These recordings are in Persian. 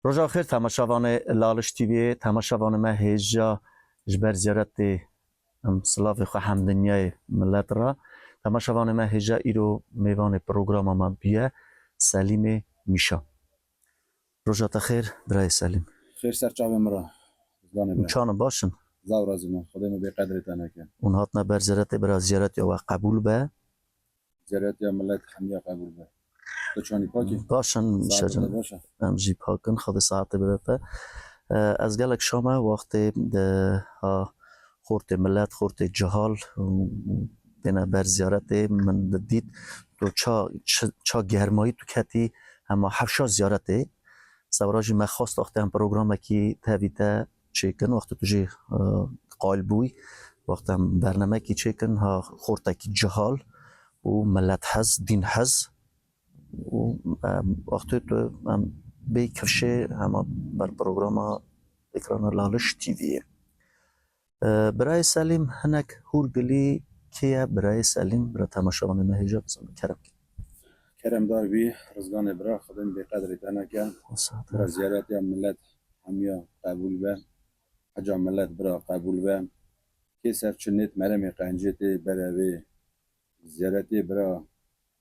روز آخر تماشاوان لالش تیوی تماشاوان ما هیجا جبر زیارت سلاف خو همدنیای ملت را تماشاوان ما هیجا ایرو میوان پروگرام ما بیه سلیم میشا. روزات خیر برای سلیم. خیر سرچاوه مرا. چانم باشن. زاو رازی من خدا ما به قدر تنکه. اون هات نبر زیارت برای زیارت یا قبول به. زیارت یا ملت همیا قبول به. تو چانی پاکی؟ باشن میشه جن. امجی پاکن خود ساعت برده. از گلک شما وقت ها خورت ملت خورت جهال بنا بر زیارت من دید تو چا گرمایی تو کتی اما حفشا زیارته سوراجی ما خواست وقت هم پروگرام کی تابیتا چیکن وقت توجی قال بوی وقت هم برنامه کی چیکن ها خورت کی جهال و ملت حز دین حز و وقت تو به کفشه اما بر پروگرام اکران لالش تیویه برای سلیم هنک هورگلی کیا برای سلیم برای تماشاوان مهجا بزن کرم دار بی رزگان برا خدایم به قدر تنکه برای زیارت یا ملت همیا قبول به حجا ملت برا قبول به که سرچنیت مرم قنجت برای زیارتی برا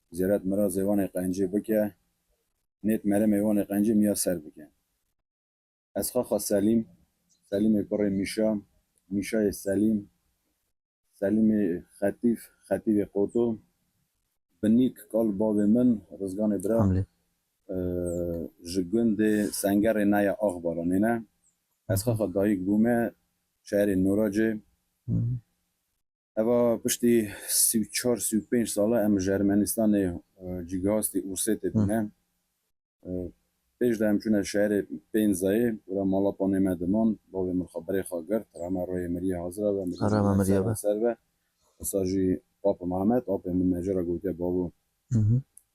زیارت مرا زیوان قنجه بکه نیت مرم ایوان قنجه میا سر بکه از خواخ سلیم پر میشا میشای سلیم خطیف قوتو بنیک کال باب من رزگان برا جگند سنگر نیا آخ بارانه نه از خواخ دایک بومه شهر نوراجه اوا پشتی 34-35 ساله ام جرمنستان جیگاستی اوسیت بینه پیش دهم چون شهر پینزایی و مالا پانه مدمان با مخابره خاگر ترامه روی مری حاضره و مری سر و مساجی پاپ محمد آپ من نجار گوته بابو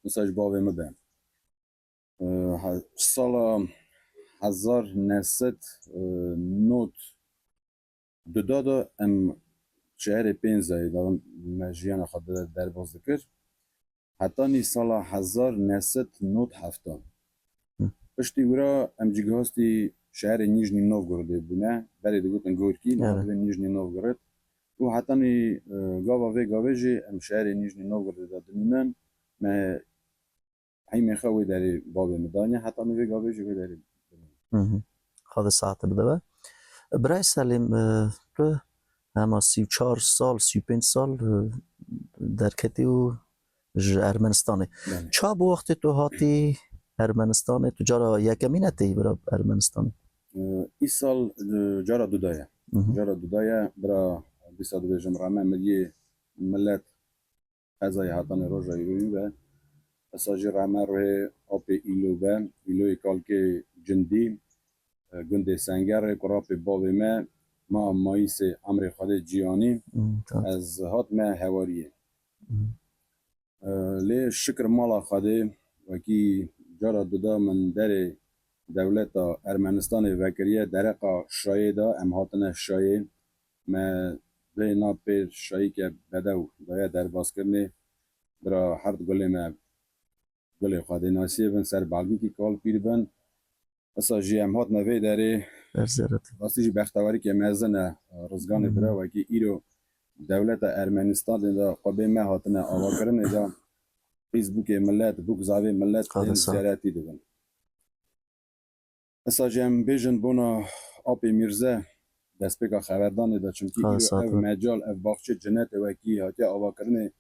مساج بابو مبن سال 1900 دو ام شهر پینزایی دارم مجیان خود در باز دکر حتی نی سال 1907 پشتی ورا ام جیگاستی شهر نیژنی نوگورود بونه برای دوگوتن گورکی نهاده نیژنی نوگورود و حتی نی گاوه جی ام شهر نیژنی نوگورود دادنینن ما هی خواه داری باب مدانه حتی نی گاوه جی داری خود ساعت بده برای سلیم تو اما 34 سال 35 سال در کتی و ارمنستانه چا بو وقت تو هاتی ارمنستان تو جارا یکمینتی برای ارمنستان ای سال جارا دودایه برای 22 جمرامه ملی ملت ازای هاتان روژای روی و اساجی رامه روی آپ ایلوی کالک جندی گنده سنگر قراب باب ما مایس امر خود جیانی از هات ما هواریه لی شکر مالا خواده وکی جارا دودا من در دولت ارمنستان وکریه درقا شایع دا ام هاتنه شایع ما به ناپیر شایع که بدو دایا در باز کرنه برا هر گله ما گله خواده ناسیه بن سر بالگی کی کال پیر بن اسا جی ام هات نوی داره واسه جی بختواری که مزنه رزگان برا وکی ایرو دولت ارمنستان دا قبه ما هاتنه آوا کرنه دا فیسبوک ملت بوک زاوی ملت زیارتی دادن اسا جم بیژن بونا آپ میرزه دست پکا خبردان دا چونکی ایرو مجال اف باخچه جنت وکی هاتی آوا کرنه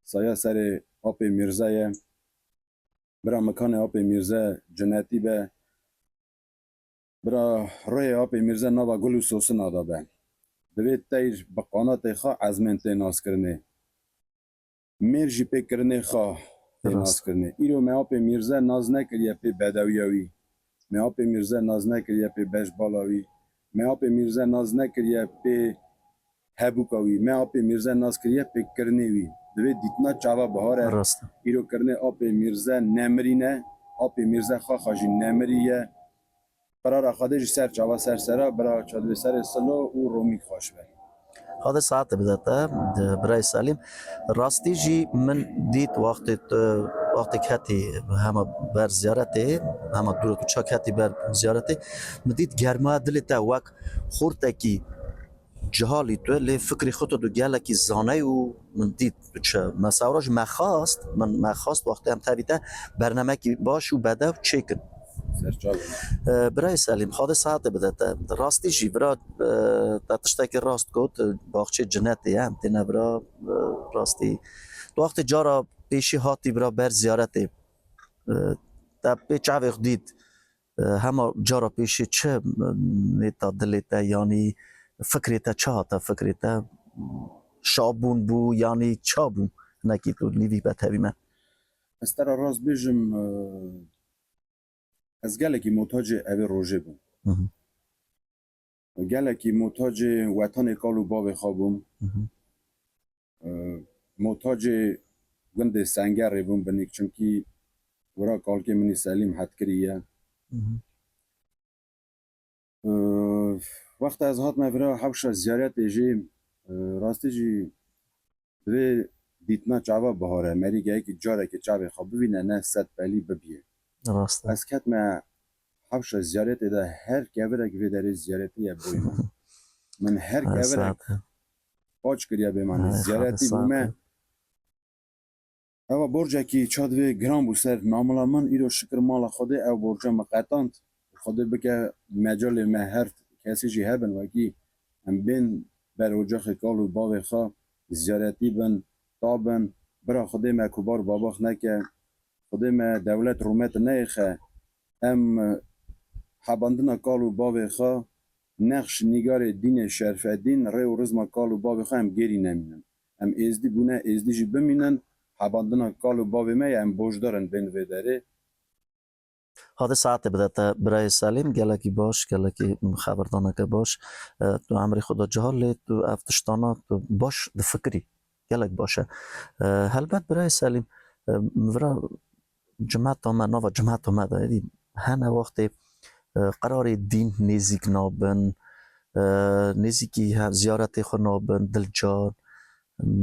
سایه سر آپ میرزه برا مکان آپ میرزه جنتی به برا روی آپ میرزه نوا گلو سوسن آدا به دوید تایج بقانات خواه عزمنت ناس کرنه میرجی پی کرنه خواه ناز کرنه ایرو می آپ میرزه ناز نکریه پی بدویاوی می آپ میرزه ناز نکریه پی بش بالاوی می آپ میرزه ناز نکریه پی هبوکاوی می آپ میرزه ناز کریه پی کرنیوی دوید دیتنا چاوا بهاره ایرو کرنه آپ میرزه نمرینه آپ میرزه خواه خاجی نمریه برای خودش سر چاوا سر برای چادوی سر سلو و رومی خوش بر هذا ساعت بدأت برای سلیم راستی جی من دیت وقت وقتی کتی همه بر زیارتی همه دور تو چا کتی بر زیارتی مدید گرما دلت وک خورده کی جهالی تو لی فکری خود دو گله کی زانه و من دید چه مساوراج مخواست من مخواست وقتی هم تابیته برنامه کی باش و بده و چیکن سرچاوه برای سلیم خود ساعت بده راستی جی برا تشتکی راست کد باغچه جنتی هم تینه برا راستی وقت جارا پیشی هاتی برا بر زیارتی تا پیچ عویق دید همه جارا پیشی چه نیتا دلیتا یعنی فکریتا چه هاتا فکریتا شابون بو یعنی چا بو نکی تو نیوی بتوی من از ترا راست بیجم از گله کی محتاج اوی روژه بوم گله کی محتاج وطن کالو باو خوابم محتاج گند سنگر بوم بنیک چونکی ورا کال که منی سلیم حد کریه وقت از هات مفرا حوش زیارت جی راستی جی دوی دیتنا چاوا بهاره مری گه کی جاره که چاوی خواب ببینه نه صد بلی ببیه راسته از کت ما حوش زیارت ده هر گوره که در زیارتی یا بوی من هر گوره پاچ کریه به من زیارتی بومه او برجه کی چادوی گرام بو سر ناملا من ایرو شکر مالا خوده او برجه مقطانت خوده بکه مجال مهر کسی جی هبن وکی هم بین بر اجاخ کالو باوی خواه زیارتی بن تابن برا خوده ما کبار باباخ نکه خوده ما دولت رومت نیخه هم حباندنا کالو باوی خواه نقش نگار دین شرف دین ری و رزما کالو باوی خواه هم گیری نمینن هم ازدی بونه ازدی جی بمینن حباندنا کالو باوی ما هم بوجدارن بین ویداره هذا ساعت بدأت برای سلیم گله کی باش گله کی خبردانه که باش تو امر خدا جهال تو افتشتانا تو باش د فکری گله باشه البته برای سلیم ورا جماعت ما نو جماعت ما دادی هنه وقت قرار دین نزیک نابن نزیکی زیارت خو نابن دلجان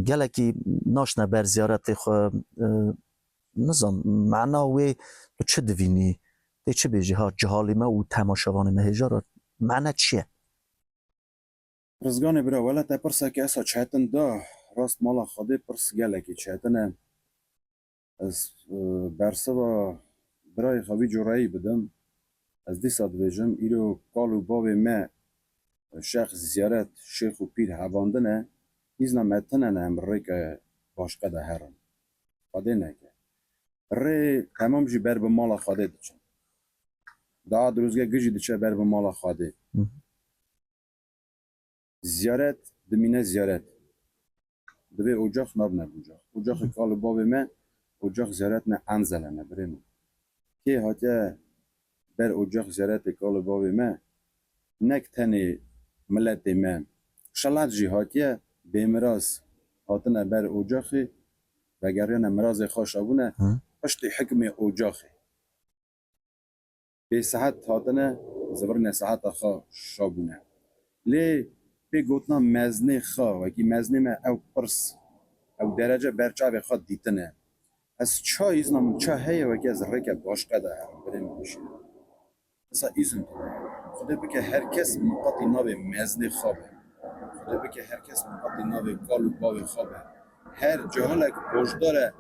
گله کی ناشنه بر زیارت خو نظام معنا وی تو چه دوینی دی چه بیجی ها جهالی ما و تماشاوان مهجا معنی چیه؟ رزگان برا ولی تا پرسا که اصا چهتن دا راست مالا خوده پرس گله که چهتنه از برسه و برای خوابی جورایی بدم از دی ساد ویجم ایرو کالو باوی ما شیخ زیارت شیخ و پیر حواندنه ایزنا متنه نه امره که باشقه ده هرم خوده نکه ری تمام جی بر به مالا خوده دچن دا دروزگه گجی دچه بر به مالا خوده زیارت دمینه زیارت دوی اجاق ناب نه اجاق کالو باوی ما اجاق زیارت نه انزله نه بریم که هاته بر اجاق زیارت کالو باوی ما نک تنی ملت ما شلات جی هاتیه بیمراز هاتنه بر اجاقی و گریان مراز خوشابونه پشت حکم اجاقی به صحت هاتنه زبرن صحت خوا شابونه لی به گوتنا مزنه خوا و کی مزنه ما او پرس او درجه برچاو خوا دیتنه از چا ایزنم چا هیه و کی از رکه باشقه ده بریم میشه اصلا ایزن خدا بکه هر کس مقاطی ناو مزنه خوابه خدا بکه هر کس مقاطی ناو کالو باو خوابه هر جهالک بوجداره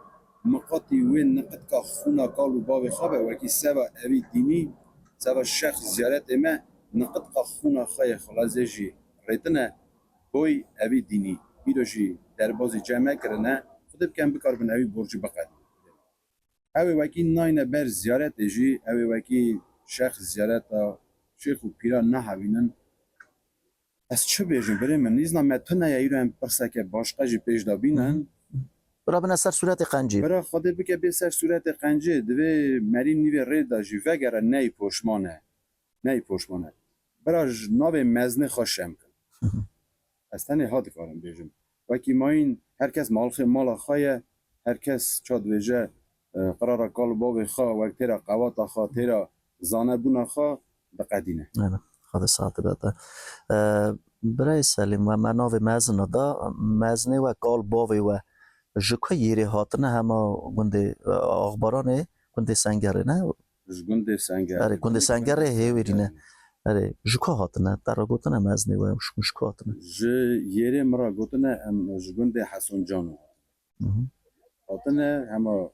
مقاطی وین نقد که خونا کالو باو خوابه وکی سوا اوی دینی سوا شخص زیارت اما نقد که خونا خواه خلازه جی ریتنه بوی اوی دینی ایرو جی در بازی جمع کرنه خدا بکن بکار بن اوی برجی بقید اوی وکی ناینه بر زیارت جی اوی وکی شخص زیارت شیخ و پیران نه هوینن از چه بیجم بریم من نیزنا متونه یا ایرو هم پرسه که باشقه جی پیش دابینن برا بنا سر صورت قنجی برا خدا بکه به سر صورت قنجه دوی مرین نیوی رید دا جی وگره نی پوشمانه برا ناو مزنه خوشم کن از تنه هاد کارم بیجم وکی ما این هر کس مال خواه هر کس چاد ویجه قرار کال باوی خواه وقت تیرا قواتا خواه تیرا زانه بونا خواه بقدینه خدا ساعت بده برای سلیم و مناو مزنه دا مزنه و کال باوی و جکو یری هاتنه همه گنده آخبارانه گنده سنگره نه گنده سنگر آره گنده سنگره هیورینه آره جکو هاتنه ترا گوتنه مزنی و مشکو هاتنه ج یری مرا گوتنه ام گنده حسن جانو هاتنه همه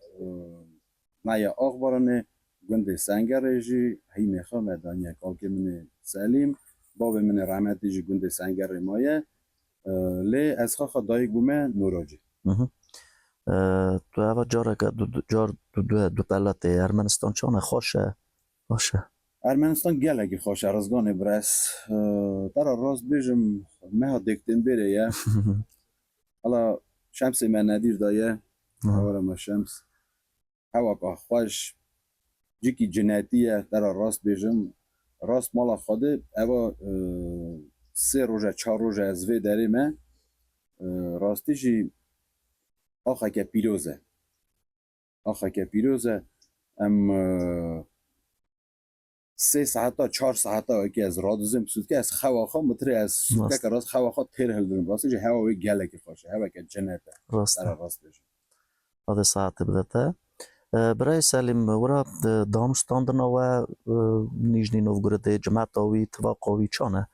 نیا آخبارانه گنده سنگره جی هی میخوام مدانیه کالکه من سلیم باب من رحمتی جی گنده سنگره مایه لی از خواخ دای گومه نوراجی تو اوه جاره که دو دولت ارمنستان چانه خوشه باشه ارمنستان گلگی خوش ارزگان برس ترا راست بیجم مها دکتن بره یه حالا شمس من ندیر دایه هوا ما شمس هوا که خوش جیکی جنتیه ترا راست بیجم راست مالا خوده اوا 3 روزه 4 روزه از وی داری من راستی جی آخه که پیروزه ام 3 ساعتا 4 ساعتا که از رادوزم سود که از خواخا متری از سود که راست خواخا تیر هلدرم راستی جی هوا وی گله که خوشه هوا که جنته راست بیجم هذا ساعت بدته برای سلیم ورا دامستاندن و نیجنی نوگورد جماعت آوی توقعوی چانه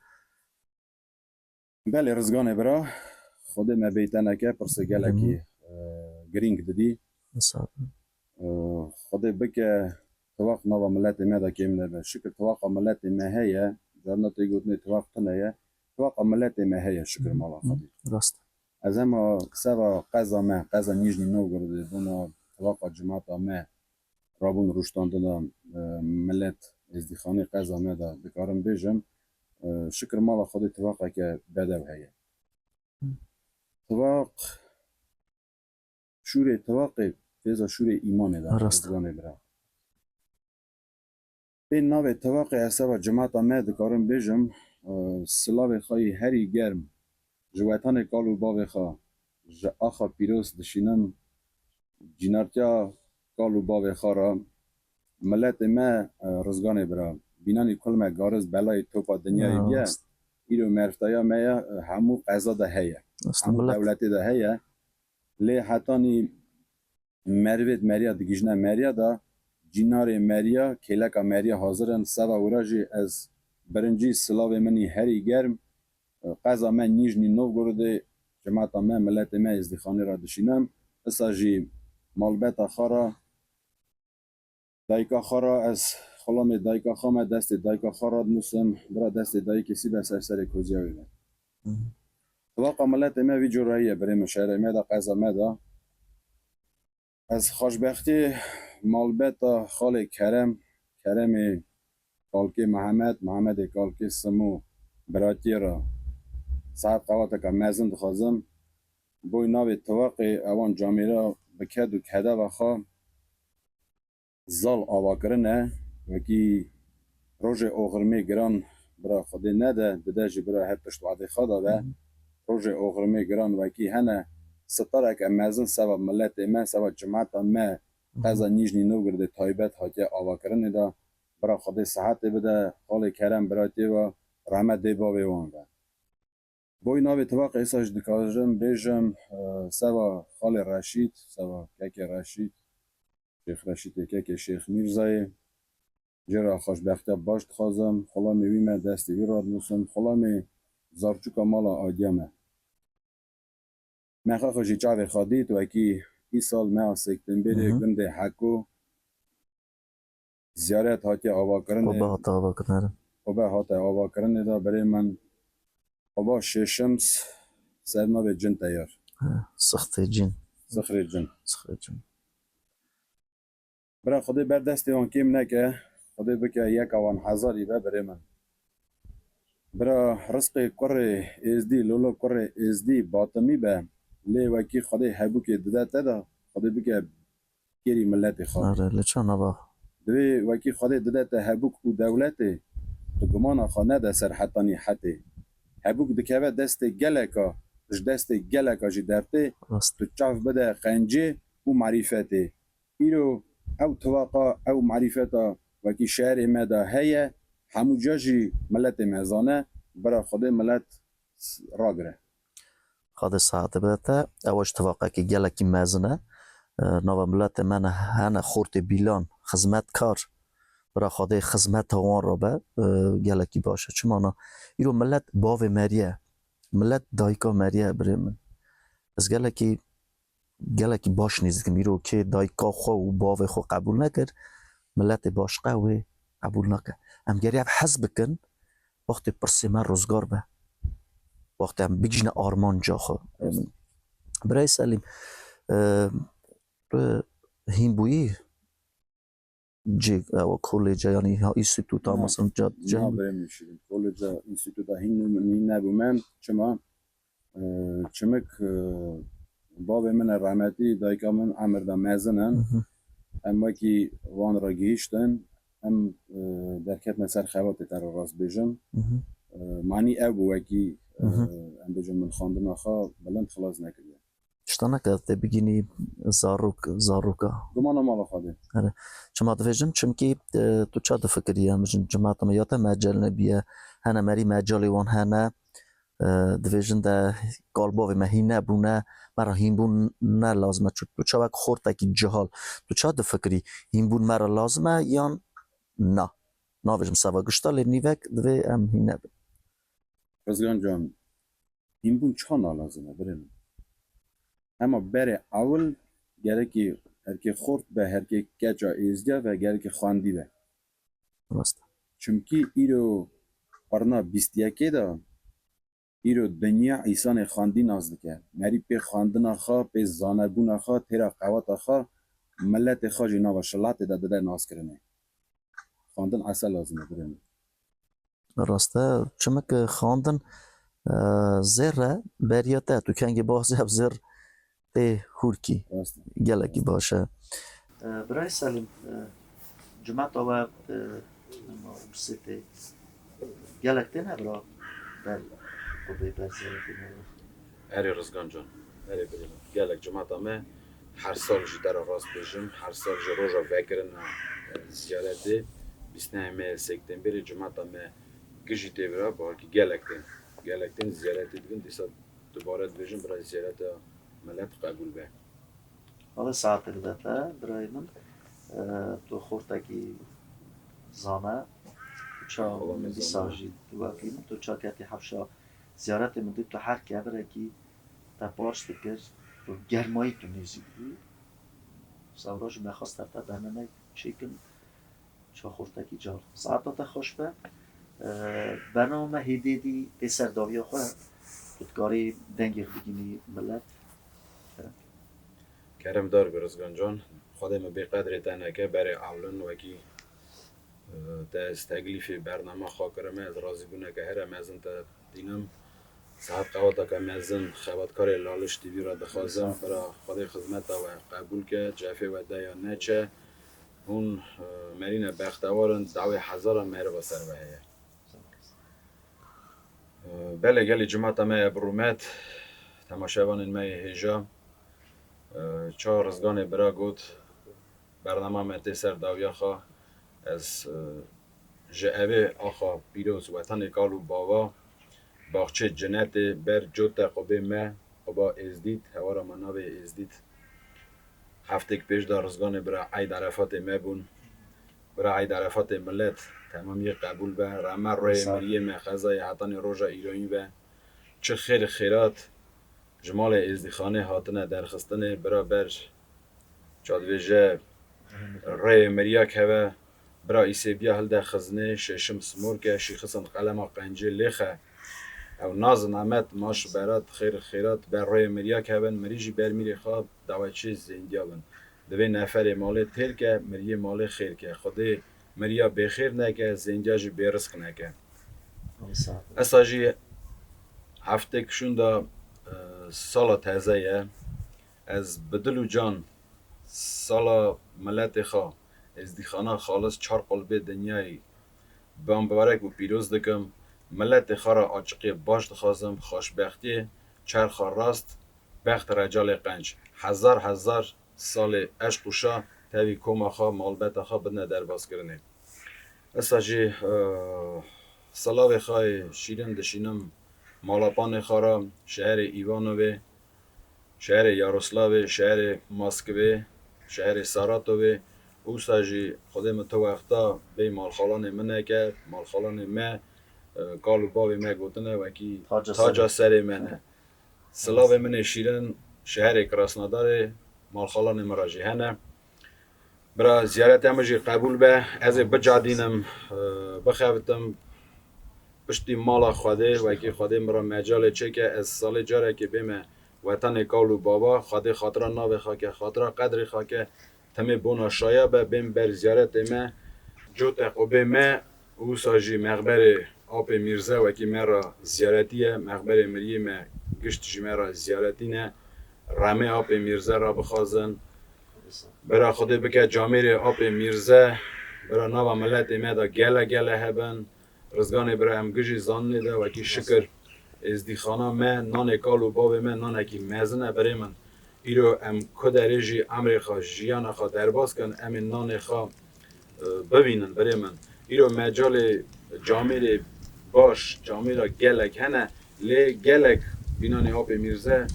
بله رزگانه برا خود ما بیتنه که پرسه گله که گرینگ دادی خود بکه توقع نوا ملت ما دا که منه شکر توقع ملت ما هیه جارنا تیگوتنی توقع تنه توقع ملت ما هیه شکر مالا خودی راست از اما سوا قضا نیجنی نوگورد دونا توقع جماعت ما رابون روشتاندن ملت ازدیخانی قضا ما دا بکارم بیجم شکر مالا خودی توقع که بدو هیه توقع شور توقع فیضا شور ایمانه دا رزگانه برا بین ناو توقع اصابه جماعت آمد کارم بیجم سلاو خواهی هری گرم جواتان کالو باو خواه آخا پیروز دشینم جینارتیا کالو باو خواه را ملت ما رزگانه برا بینانی کل ما گارز بلای توپا دنیای بیا ایرو مرفتایا ما همو قضا ده هیه همو دولتی ده هیه لی حتانی مروید مریا دگیجنه مریا دا جینار مریا کلکا مریا حاضرن سوا وراجی از برنجی سلاو منی هری گرم قضا من نیجنی نوگورده جماعتا من ملت من ازدیخانی را دشینم اساجی مالبتا خارا دایکا خارا از خلام دایکا خامه دست دایکا خارا دنوسم برا دست دای کسی به سر کوزی آویده واقع ملت من وی جوراییه برای مشهره مدا قضا مدا از خوشبختی مالبتا خال کرم کالکی محمد کالکی سمو براتی را ساعت قواتا که مزن دخوازم بوی ناوی توقع اوان جامیرا بکد و کده و خواه زال آوا کرنه وکی روژ اوغرمی گران برا خودی نده دده جی برا هر پشت وعده خواده و روژ اوغرمی گران وکی هنه ستاره که مزن سوا ملت ما سوا جماعت ما قضا نیجنی نو گرده تایبت حاتی آوا کرنه دا برا خودی صحت بده خال کرم براتی و رحمت دی باوی وان ده بوی ناوی توقع ایساش دکاجم بیجم سوا خال رشید سوا کک رشید شیخ رشید کک شیخ میرزای جرا خوشبختی باش خوازم خلامی ویمه دستی وی راد نوسم خلامی زارچوکا مالا آدیمه مخا خوشی چاوی خادی تو اکی ای سال ماه سکتنبری گنده حکو زیارت هاتی آوا کرنه اوبه هاتی آوا کرنه دا برای من اوبا ششمس سرما به جن تیار سخت جن برای خودی بر دستی وان کم نکه خودی بکه یک آوان هزاری برای من برای رزق کره ازدی لولو کره ازدی باطمی به لی وکی خودی حبو که داده تدا خودی بکه گیری ملت خواه دوی وکی خودی داده تا حبوک و دولت تو گمان خواه نده سر حتانی حتی حبوک دکوه دست گلکا دست گلکا جی درته تو چاف بده قنجه و معرفته ایرو او توقع او معرفتا وکی شهر مدا هیه همو جاجی ملت مزانه برای خود ملت را گره خود ساعت بده اواش توقع که گلکی مزنه نو ملت من هنه خورت بیلان خدمت کار برای خود خدمت وان را به گلکی باشه چمانا ایرو ملت باو مریه ملت دایکا مریه بره من از گلکی باش نیست که میرو که دایکا خو و باو خو قبول نکرد ملت باش قوی قبول نکرد ام گریه حزب کن وقتی پرسی من روزگار به وقتی هم بگیجن آرمان جا خو برای سلیم هیمبویی جی او کالج یعنی ها اینستیتوت ها مثلا نه بریم میشیم کالج اینستیتوت هین نبومم چمک باب من رحمتی دایکا من امردا مزنن اما کی وان را گیشتن ام درکت نسر خوات تر راست بیجم معنی ابو وکی ام بیجم من خواندن آخا بلند خلاص نکرده شتانه که بگینی زاروکا گمانم مالا خواده چما دویجم چمکی تو چا دو فکری هم جماعت ما یاتا مجال نبیه هنه مری مجالی وان هنه دویجن ده قالباوی مهی نبونه مرا هین بون نه لازمه تو چا وک خورده که جهال تو چا دو فکری هین بون مرا لازمه یا نه ناویجم سوا گشتالی نیوک دوی هم هین نبون رزگان جان هین بون چا نالازمه بریم اما بره اول گره هرکی خورد به هرکی کجا ایزده و گره که خواندی به چونکی ایرو پرنا 21 دا ایرو دنیا ایسان خواندی ناز دکه مری پی خواندن خواه پی زانبون خواه تیرا قوات خواه ملت خواه جینا و شلات دا ده ناز کرنه خواندن اصلا لازمه برنه راسته چمک خواندن زره بریاته تو کنگی بازی هف زر ده هورکی گلکی باشه برای سلیم جمعت آوه سیتی گلک ده نبرا در قبه برزیارتی نبرا اری رزگان جان اری بریم گلک جمعت آمه هر سال جی در راست بشم هر سال جی روژا وکرن زیارتی 29 سپتامبر جمعت آمه گشی تیبرا با که گلک دن زیارتی دیدن دیسا دوباره بشم برای زیارت ملت قبول به حالا ساعت البته برای من تو خورتکی زانه چا من بیساجی دوافیم تو چا کتی حفشا زیارت من دید تو هر که برای که تا پارش بکر تو گرمایی تو نیزی بودی سوراج مخواست تا دهنه چیکن چا خورتکی جار ساعت تا خوش به برنامه هیدیدی تی سرداوی خواه تودکاری دنگی بگینی ملت کرم دار برزگان جان خودم به قدر تنکه برای اولن وکی از تکلیف برنامه خواه کرمه از راضی بونه که هر مزن تا دینم ساعت قواتا که مزن خباتکار لالش تیوی را دخوازم برای خود خدمت و قبول که جفه و دیا نچه اون مرین بختوارن دعوی هزار مهر و سر بهیه بله گلی جمعت ما برومت تماشاوان ما هجا چهار رزگان برا گوت برنامه متی سر داویا خواه از جعبه آخا پیروز وطن کالو باوا باغچه جنت بر جوت قبه ما قبا ازدید هوارا مناب ازدید هفته که پیش در رزگان برا عید عرفات ما بون برا عید عرفات ملت تمامی قبول به رمه روی مریم خزای حتن روژا ایرانی به چه خیر خیرات جمال ازدیخانه هاتنه درخستنه برا بر چادویجه روی مریا که و برا ایسی بیا هل ده خزنه ششم سمور که شیخصن قلم قنجه لیخه او ناز نعمت ماش برات خیر خیرات بر روی مریا که بن مریجی بر میری خواب دعوچه زندیا بن دوی نفر مال تیر که مریه مال خیر که خودی مریا بخیر نکه زندیا جی برزق نکه اساجی هفته کشون دا سالا تازه از بدل و جان سالا ملت خواه از دیخانه خالص چار قلبه دنیای بام ببرک و پیروز دکم ملت خواه را آچقی باش دخوازم خوشبختی چرخ راست بخت رجال قنج هزار سال عشق و شاه تاوی کوم خواه مالبت خواه بدنه در باز کرنه اساجی سلاوی خواه شیرین دشینم مالاپان خارا، شهر ایوانوه، شهر یاروسلاوه، شهر ماسکوه، شهر ساراتوه. او ساجی خودم تو وقتا به مالخالان منه که مالخالان ما کالو باوی ما گوتنه وکی تاجا سر منه. سلاو من شیرن شهر کراسنادار مالخالان مراجی هنه. برا زیارت امجی قبول به از بجادینم بخوابتم پشتی مالا خواده و که خواده مرا مجال چه که از سال جاره که بیم وطن کالو بابا خواده خاطرا ناوه خاکه خاطرا قدر خاکه تمه بونا شایا به بیم بر زیارت ما جوت اقوبه ما او ساجی مقبر آپ میرزه و که مرا زیارتیه مقبر مریه ما گشت جی مرا زیارتینه رمه آپ میرزه را بخوازن برا خود بکه جامعه آپ میرزه برا ناو ملت ما گله گله هبن رزگان برای هم گجی زان نیده و که شکر از دی خانه من نان کالو باب من نان که مزنه برای من ایرو ام کدریجی امر خواه جیان خواه درباز کن ام نان خواه ببینن برای من ایرو مجال جامعه باش جامعه گلک هنه لی گلک بینان آپ میرزه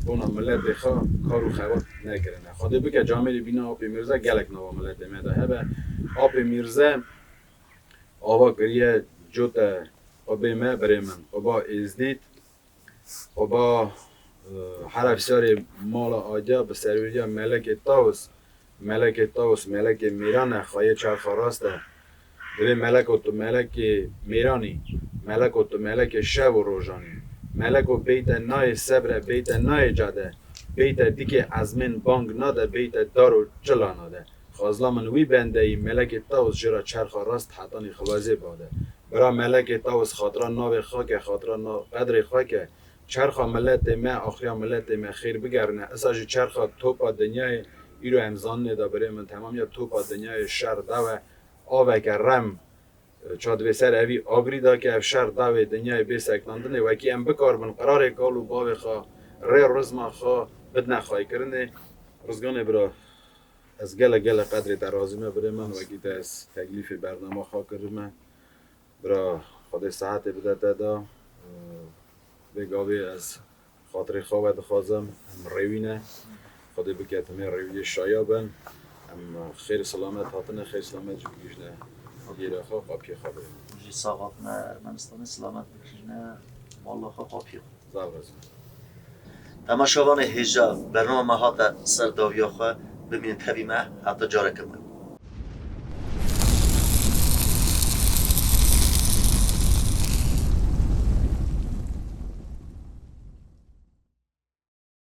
بونا ملت خواه کارو خواه نکرنه خواده بکه جامعه بینا آپ میرزه گلک نوا ملت میده هبه آپ میرزه آوا کریه جوتا قبه ما برای من قبا ازدید قبا حرف سار مال آجا به سرویجا ملک تاوس ملک میران خواهی چرخ راسته ببین ملک و تو ملک میرانی ملک و تو ملک شب و روزانی ملک و بیت نای صبر بیت نای جاده بیت دیگه از من بانگ ناده بیت دارو جلا ناده خازلا من وی بنده ای ملک تاوس جرا چرخ راست حتانی خوازه باده برا ملک تاوس خاطران ناو خاک خاطران ناو قدر خاک چرخ ملت ما آخری ملت ما خیر بگرنه اساجی چرخ توپا دنیای ایرو امزان ندا برای من تمام یا توپا دنیای شر داوه آوه که رم چاد به سر اوی آگری دا که شر داوه دنیای بیسکناندنه و که ام بکار من قرار کالو باوه خواه ری رزما خواه بد نخواهی کرنه رزگانه برا از گله قدر درازمه برای من و که از تکلیف برنامه خواه کرمه برا خود ساعت بده دادا بگاوی از خاطر خواه دخوازم روینه خود بکت همه روی شایابن هم خیر سلامت هاتنه خیر سلامت جو بگیشنه گیره خواه قاپی خواه بریم جی ساقاتنا ارمنستان سلامت بکشنه والله خواه قاپی زال رزم تماشاوان هجا برنامه هات سرداویا خواه ببینید تبیمه حتی جاره کرمه